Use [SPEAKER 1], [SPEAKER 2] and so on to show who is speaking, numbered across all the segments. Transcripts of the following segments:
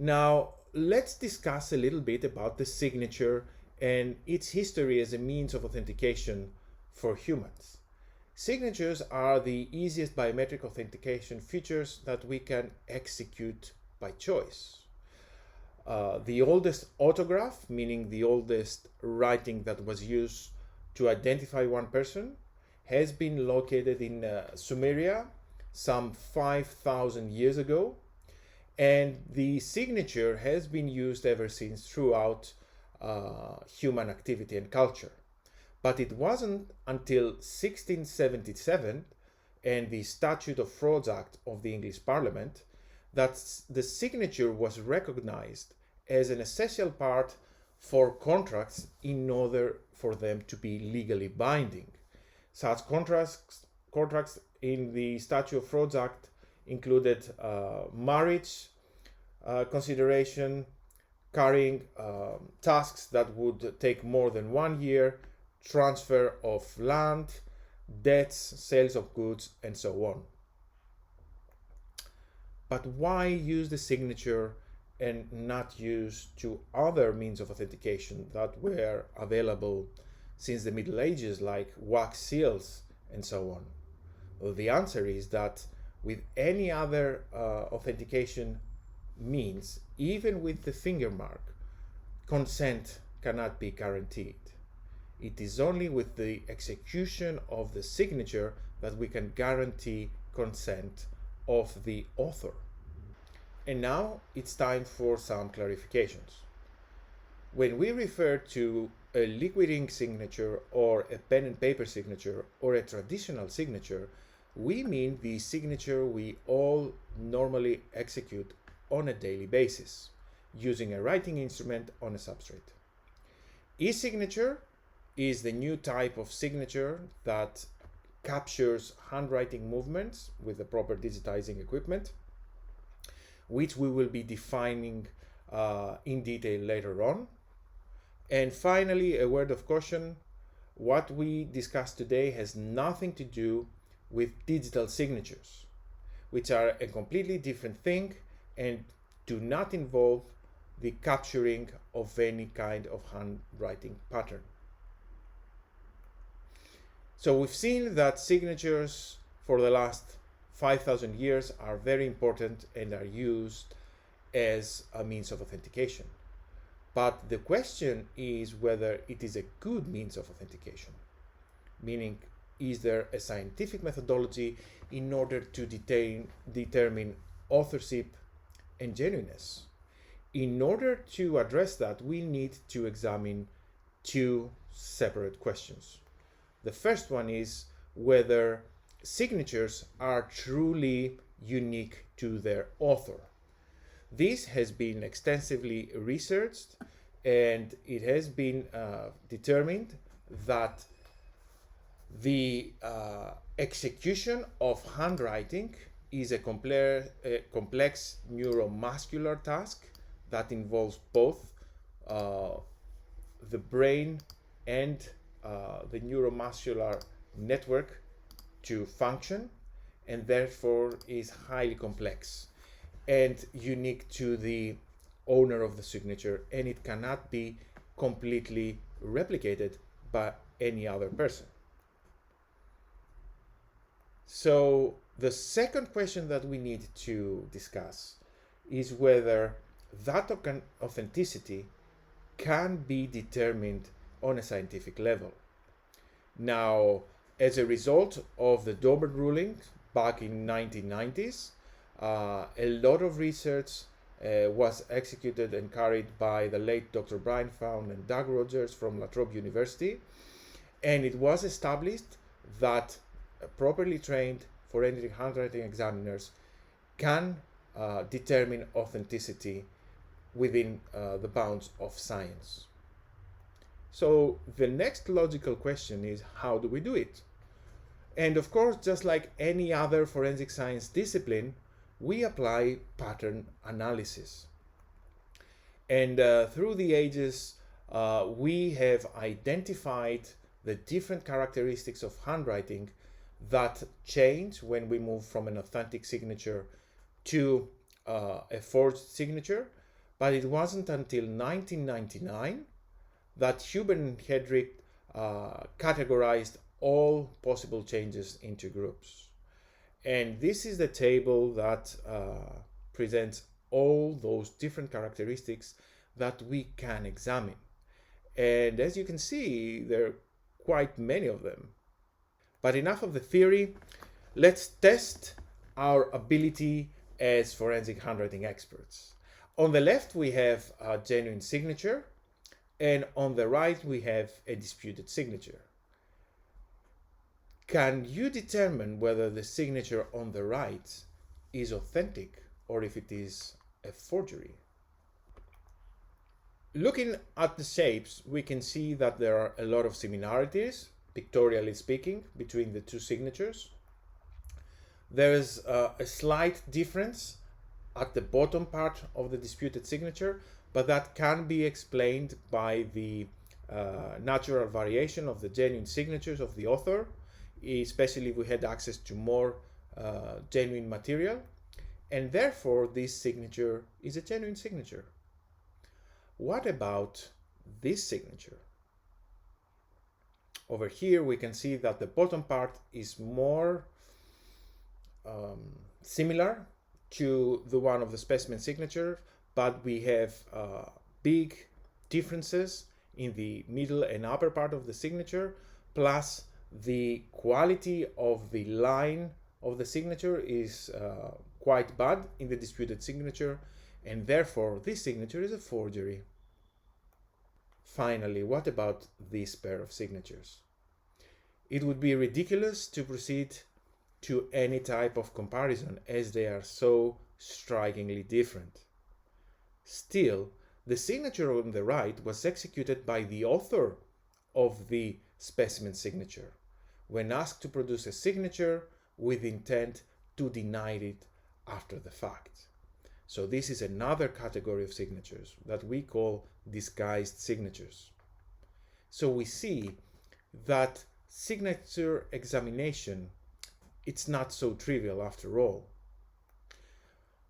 [SPEAKER 1] Now, let's discuss a little bit about the signature and its history as a means of authentication for humans. Signatures are the easiest biometric authentication features that we can execute by choice. The oldest autograph, meaning the oldest writing that was used to identify one person, has been located in Sumeria some 5,000 years ago, and the signature has been used ever since throughout human activity and culture. But it wasn't until 1677 and the Statute of Frauds Act of the English Parliament that the signature was recognized as an essential part for contracts in order for them to be legally binding. Such contracts in the Statute of Frauds Act included marriage consideration, carrying tasks that would take more than 1 year, transfer of land, debts, sales of goods, and so on. But why use the signature and not use two other means of authentication that were available since the Middle Ages, like wax seals and so on? Well, the answer is that with any other authentication means, even with the finger mark, consent cannot be guaranteed. It is only with the execution of the signature that we can guarantee consent of the author. And now it's time for some clarifications. When we refer to a liquid ink signature or a pen and paper signature or a traditional signature, we mean the signature we all normally execute on a daily basis using a writing instrument on a substrate. E-signature is the new type of signature that captures handwriting movements with the proper digitizing equipment, which we will be defining in detail later on. And finally, a word of caution: what we discussed today has nothing to do with digital signatures, which are a completely different thing and do not involve the capturing of any kind of handwriting pattern. So we've seen that signatures for the last 5,000 years are very important and are used as a means of authentication. But the question is whether it is a good means of authentication, meaning, is there a scientific methodology in order to determine authorship and genuineness? In order to address that, we need to examine two separate questions. The first one is whether signatures are truly unique to their author. This has been extensively researched, and it has been determined that the execution of handwriting is a complex neuromuscular task that involves both the brain and the neuromuscular network to function, and therefore is highly complex and unique to the owner of the signature, and it cannot be completely replicated by any other person. So the second question that we need to discuss is whether that authenticity can be determined on a scientific level. Now, as a result of the Dober ruling back in 1990s, a lot of research was executed and carried by the late Dr. Brian Fawn and Doug Rogers from La Trobe University, and it was established that properly trained forensic handwriting examiners can determine authenticity within the bounds of science. So the next logical question is, how do we do it? And of course, just like any other forensic science discipline, we apply pattern analysis. And through the ages, we have identified the different characteristics of handwriting that change when we move from an authentic signature to a forged signature. but it wasn't until 1999 that Huber and Hedrick categorized all possible changes into groups. And this is the table that presents all those different characteristics that we can examine. And as you can see, there are quite many of them. But enough of the theory. Let's test our ability as forensic handwriting experts. On the left, we have a genuine signature, and on the right, we have a disputed signature. Can you determine whether the signature on the right is authentic or if it is a forgery? Looking at the shapes, we can see that there are a lot of similarities, pictorially speaking, between the two signatures. There is a slight difference at the bottom part of the disputed signature, but that can be explained by the natural variation of the genuine signatures of the author, especially if we had access to more genuine material, and therefore this signature is a genuine signature. What about this signature? Over here we can see that the bottom part is more similar to the one of the specimen signature, but we have big differences in the middle and upper part of the signature, plus the quality of the line of the signature is quite bad in the disputed signature, and therefore this signature is a forgery. Finally, what about this pair of signatures? It would be ridiculous to proceed to any type of comparison as they are so strikingly different. Still, the signature on the right was executed by the author of the specimen signature when asked to produce a signature with intent to deny it after the fact. So this is another category of signatures that we call disguised signatures. So we see that signature examination, it's not so trivial after all.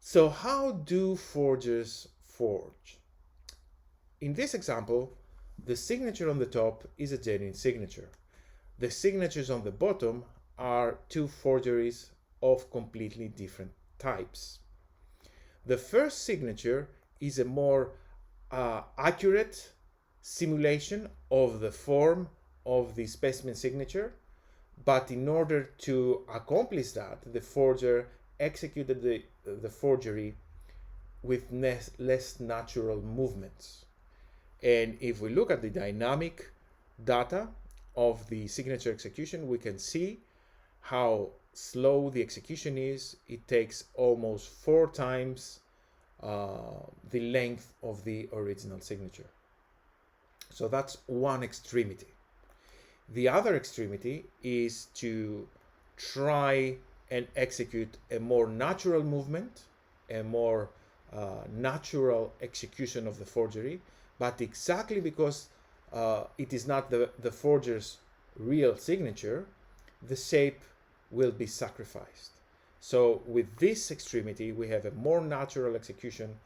[SPEAKER 1] So how do forgers forge? In this example, the signature on the top is a genuine signature. The signatures on the bottom are two forgeries of completely different types. The first signature is a more accurate simulation of the form of the specimen signature, but in order to accomplish that, the forger executed the forgery with less natural movements. And if we look at the dynamic data of the signature execution, we can see how slow the execution is. It takes almost 4 times the length of the original signature. So that's one extremity. The other extremity is to try and execute a more natural movement, a more natural execution of the forgery, but exactly because it is not the forger's real signature, the shape will be sacrificed. So with this extremity, we have a more natural execution,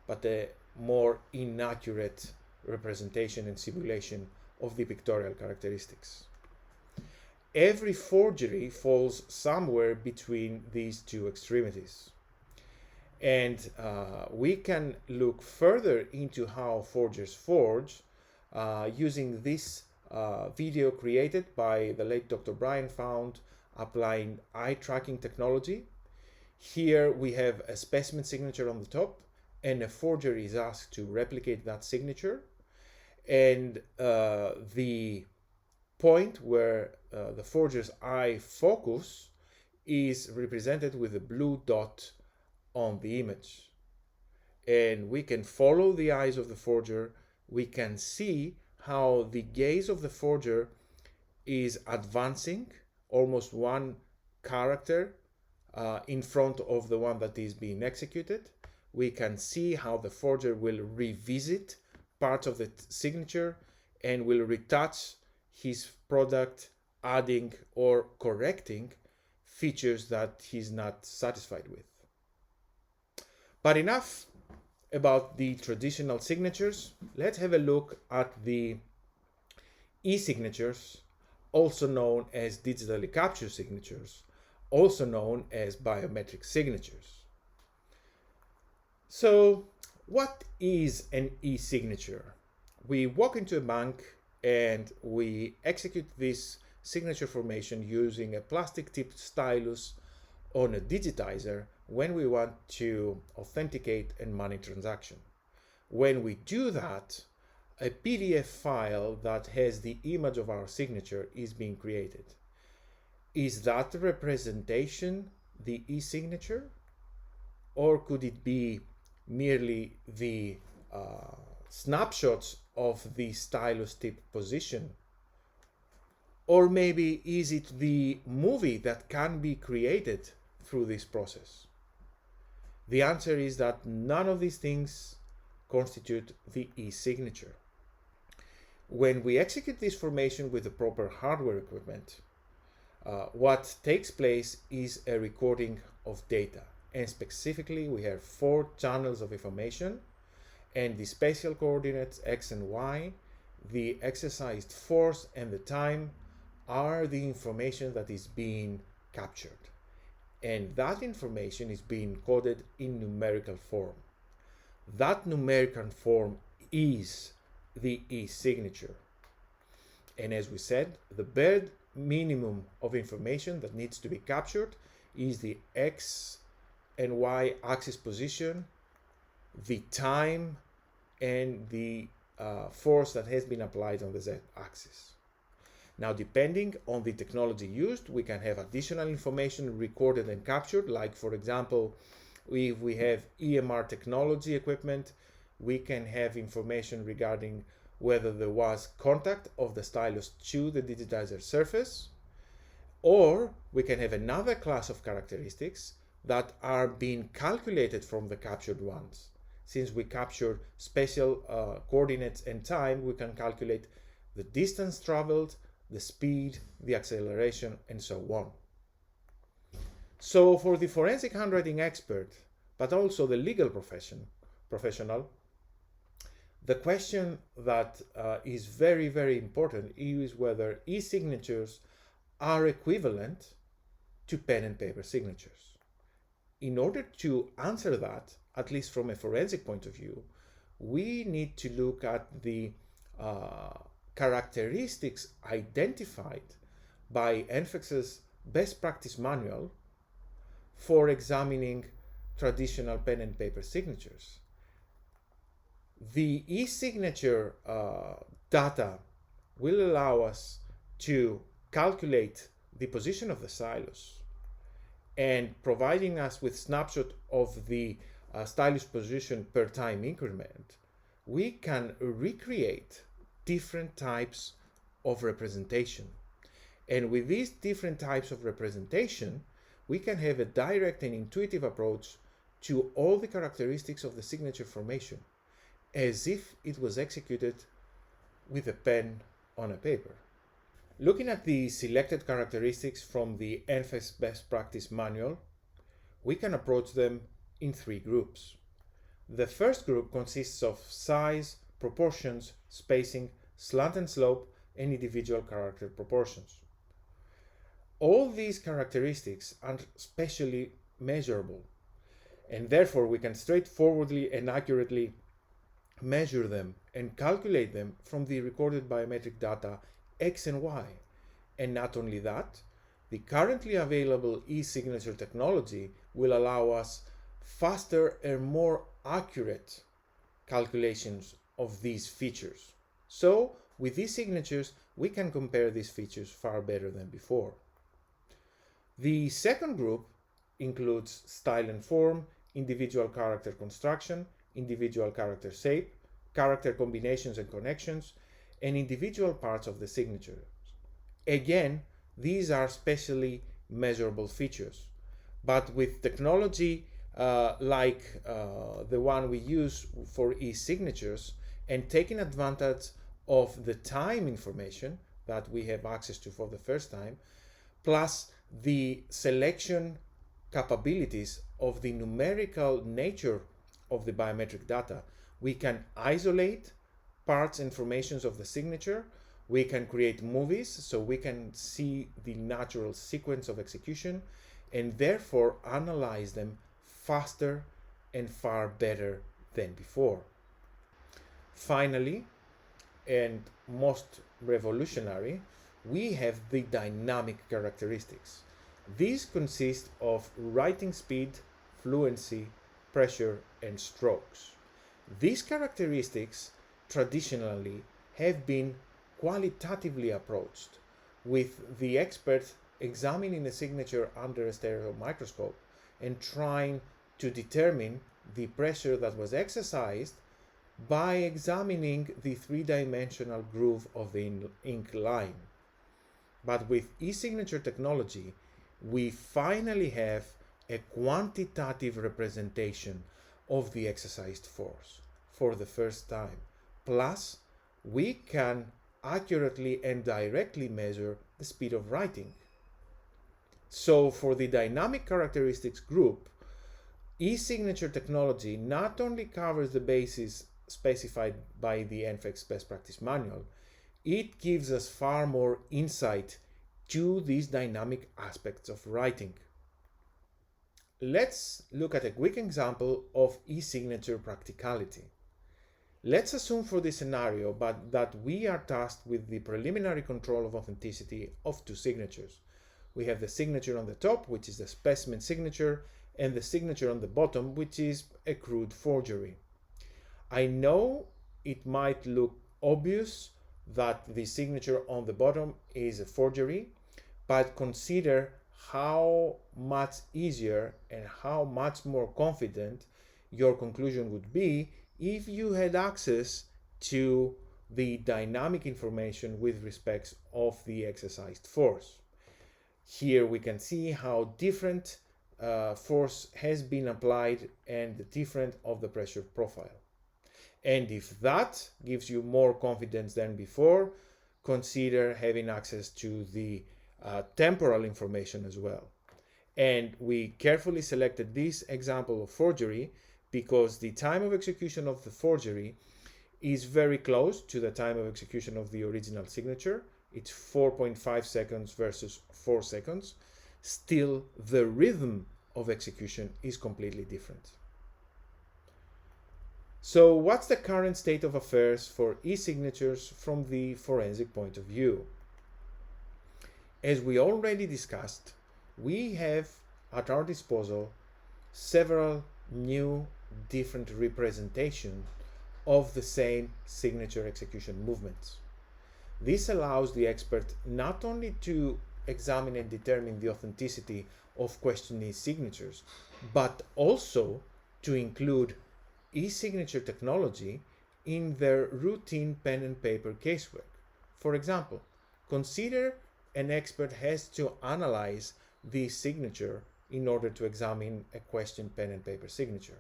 [SPEAKER 1] but a more inaccurate representation and simulation of the pictorial characteristics. Every forgery falls somewhere between these two extremities. And we can look further into how forgers forge using this video created by the late Dr. Brian Found applying eye tracking technology. Here we have a specimen signature on the top, and a forger is asked to replicate that signature. And the point where the forger's eye focus is represented with a blue dot on the image. And we can follow the eyes of the forger. We can see how the gaze of the forger is advancing almost one character in front of the one that is being executed. We can see how the forger will revisit parts of the signature and will retouch his product, adding or correcting features that he's not satisfied with. But enough about the traditional signatures, let's have a look at the e-signatures, also known as digitally captured signatures, also known as biometric signatures. So, what is an e-signature? We walk into a bank and we execute this signature formation using a plastic-tipped stylus on a digitizer when we want to authenticate a money transaction. When we do that, a PDF file that has the image of our signature is being created. Is that representation the e-signature? Or could it be merely the snapshots of the stylus tip position? Or maybe is it the movie that can be created through this process? The answer is that none of these things constitute the e-signature. When we execute this formation with the proper hardware equipment, what takes place is a recording of data. And specifically, we have 4 channels of information, and the spatial coordinates x and y, the exercised force, and the time are the information that is being captured. And that information is being coded in numerical form. That numerical form is the e-signature. And as we said, the bare minimum of information that needs to be captured is the x and y axis position, the time, and the force that has been applied on the z axis. Now, depending on the technology used, we can have additional information recorded and captured, like, for example, if we have EMR technology equipment, we can have information regarding whether there was contact of the stylus to the digitizer surface, or we can have another class of characteristics that are being calculated from the captured ones. Since we capture spatial coordinates and time, we can calculate the distance traveled, the speed, the acceleration, and so on. So for the forensic handwriting expert, but also the legal professional, the question that is very, very important is whether e-signatures are equivalent to pen and paper signatures. In order to answer that, at least from a forensic point of view, we need to look at the characteristics identified by NFEX's best practice manual for examining traditional pen and paper signatures. The e-signature data will allow us to calculate the position of the stylus, and providing us with snapshot of the stylus position per time increment, we can recreate different types of representation. And with these different types of representation, we can have a direct and intuitive approach to all the characteristics of the signature formation, as if it was executed with a pen on a paper. Looking at the selected characteristics from the NFEX Best Practice Manual, we can approach them in 3 groups. The first group consists of size, proportions, spacing, slant and slope, and individual character proportions. All these characteristics are spatially measurable, and therefore we can straightforwardly and accurately measure them and calculate them from the recorded biometric data X and Y. And not only that, the currently available e-signature technology will allow us faster and more accurate calculations of these features. So with these signatures, we can compare these features far better than before. The second group includes style and form, individual character construction, individual character shape, character combinations and connections, and individual parts of the signature. Again, these are spatially measurable features, but with technology like the one we use for e-signatures, and taking advantage of the time information that we have access to for the first time, plus the selection capabilities of the numerical nature of the biometric data, we can isolate parts informations of the signature. We can create movies so we can see the natural sequence of execution and therefore analyze them faster and far better than before. Finally, and most revolutionary, we have the dynamic characteristics. These consist of writing speed, fluency, pressure, and strokes. These characteristics traditionally have been qualitatively approached, with the expert examining the signature under a stereo microscope and trying to determine the pressure that was exercised by examining the three-dimensional groove of the ink line. But with e-signature technology, we finally have a quantitative representation of the exercised force for the first time. Plus, we can accurately and directly measure the speed of writing. So for the dynamic characteristics group, e-signature technology not only covers the bases specified by the NFEX best practice manual, it gives us far more insight to these dynamic aspects of writing. Let's look at a quick example of e-signature practicality. Let's assume for this scenario that we are tasked with the preliminary control of authenticity of two signatures. We have the signature on the top, which is the specimen signature, and the signature on the bottom, which is a crude forgery. I know it might look obvious that the signature on the bottom is a forgery, but consider how much easier and how much more confident your conclusion would be if you had access to the dynamic information with respect of the exercised force. Here we can see how different force has been applied and different of the pressure profile. And if that gives you more confidence than before, consider having access to the temporal information as well. And we carefully selected this example of forgery because the time of execution of the forgery is very close to the time of execution of the original signature. It's 4.5 seconds versus 4 seconds. Still, the rhythm of execution is completely different. So what's the current state of affairs for e-signatures from the forensic point of view? As we already discussed, we have at our disposal several new different representations of the same signature execution movements. This allows the expert not only to examine and determine the authenticity of questionee signatures, but also to include e-signature technology in their routine pen and paper casework. For example, consider an expert has to analyze the signature in order to examine a question pen and paper signature.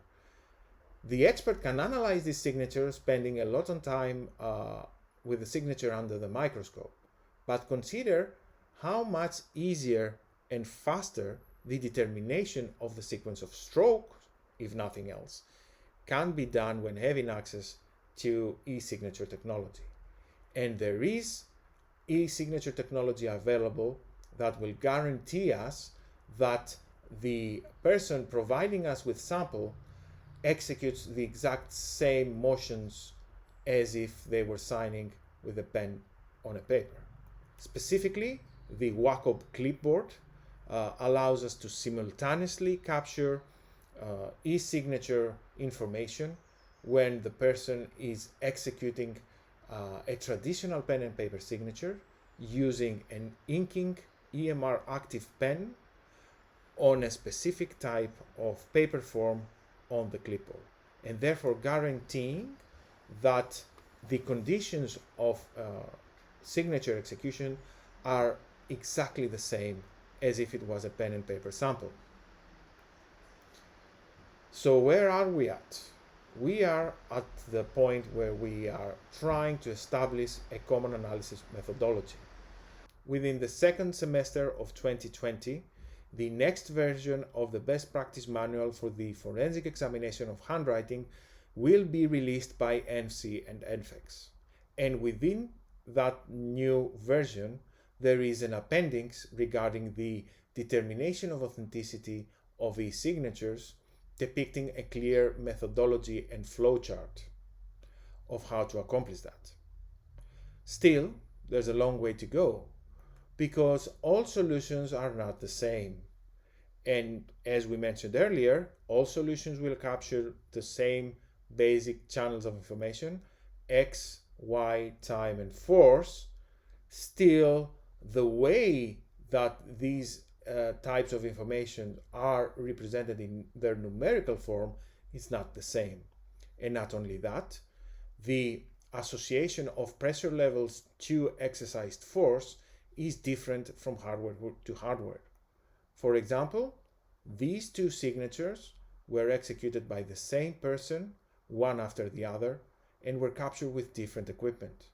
[SPEAKER 1] The expert can analyze this signature, spending a lot of time with the signature under the microscope, but consider how much easier and faster the determination of the sequence of strokes, if nothing else, can be done when having access to e-signature technology. And there is e-signature technology available that will guarantee us that the person providing us with sample executes the exact same motions as if they were signing with a pen on a paper. Specifically, the Wacom clipboard allows us to simultaneously capture e-signature information when the person is executing a traditional pen and paper signature using an inking EMR active pen on a specific type of paper form on the clipboard, and therefore guaranteeing that the conditions of signature execution are exactly the same as if it was a pen and paper sample. So where are we at? We are at the point where we are trying to establish a common analysis methodology. Within the second semester of 2020, the next version of the best practice manual for the forensic examination of handwriting will be released by NFC and NFEX. And within that new version, there is an appendix regarding the determination of authenticity of e-signatures, depicting a clear methodology and flowchart of how to accomplish that. Still, there's a long way to go, because all solutions are not the same. And as we mentioned earlier, all solutions will capture the same basic channels of information, X, Y, time, and force. Still, the way that these types of information are represented in their numerical form is not the same. And not only that, the association of pressure levels to exercised force is different from hardware to hardware. For example, these two signatures were executed by the same person, one after the other, and were captured with different equipment.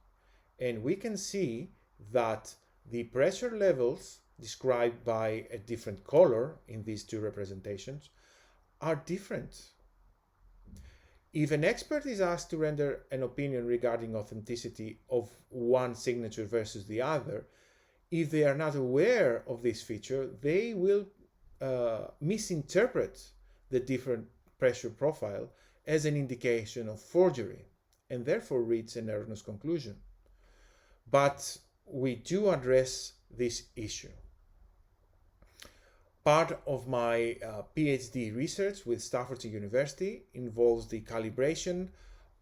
[SPEAKER 1] And we can see that the pressure levels described by a different color in these two representations are different. If an expert is asked to render an opinion regarding authenticity of one signature versus the other, if they are not aware of this feature, they will misinterpret the different pressure profile as an indication of forgery and therefore reach an erroneous conclusion. But we do address this issue. Part of my PhD research with Staffordshire University involves the calibration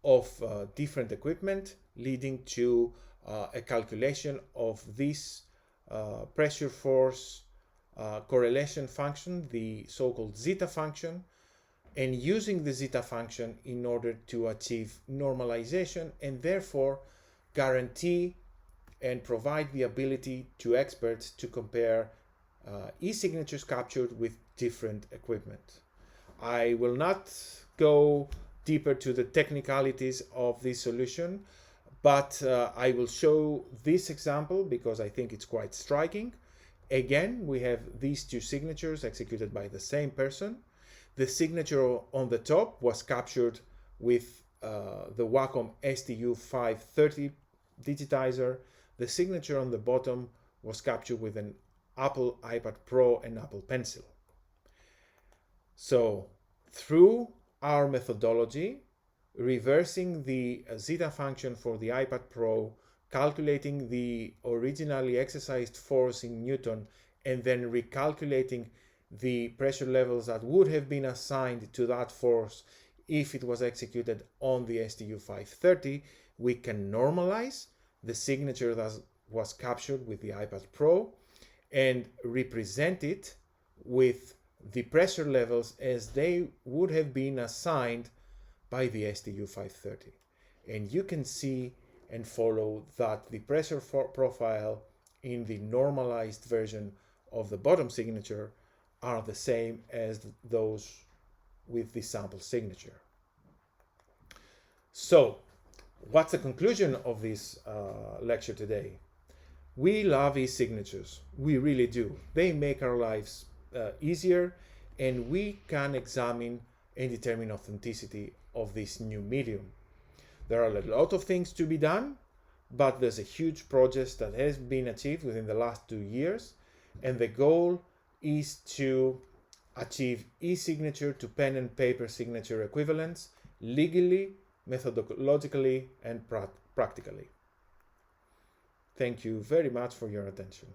[SPEAKER 1] of different equipment, leading to a calculation of this pressure force correlation function, the so-called zeta function, and using the zeta function in order to achieve normalization and therefore guarantee and provide the ability to experts to compare e-signatures captured with different equipment. I will not go deeper to the technicalities of this solution, but I will show this example because I think it's quite striking. Again, we have these two signatures executed by the same person. The signature on the top was captured with the Wacom STU530 digitizer. The signature on the bottom was captured with an Apple iPad Pro and Apple Pencil. So, through our methodology, reversing the zeta function for the iPad Pro, calculating the originally exercised force in Newton, and then recalculating the pressure levels that would have been assigned to that force if it was executed on the STU530, we can normalize the signature that was captured with the iPad Pro and represent it with the pressure levels as they would have been assigned by the STU530. And you can see and follow that the pressure profile in the normalized version of the bottom signature are the same as those with the sample signature. So, what's the conclusion of this lecture today? We love e-signatures. We really do. They make our lives easier, and we can examine and determine authenticity of this new medium. There are a lot of things to be done, but there's a huge progress that has been achieved within the last 2 years, and the goal is to achieve e-signature to pen and paper signature equivalence legally, methodologically, and practically. Thank you very much for your attention.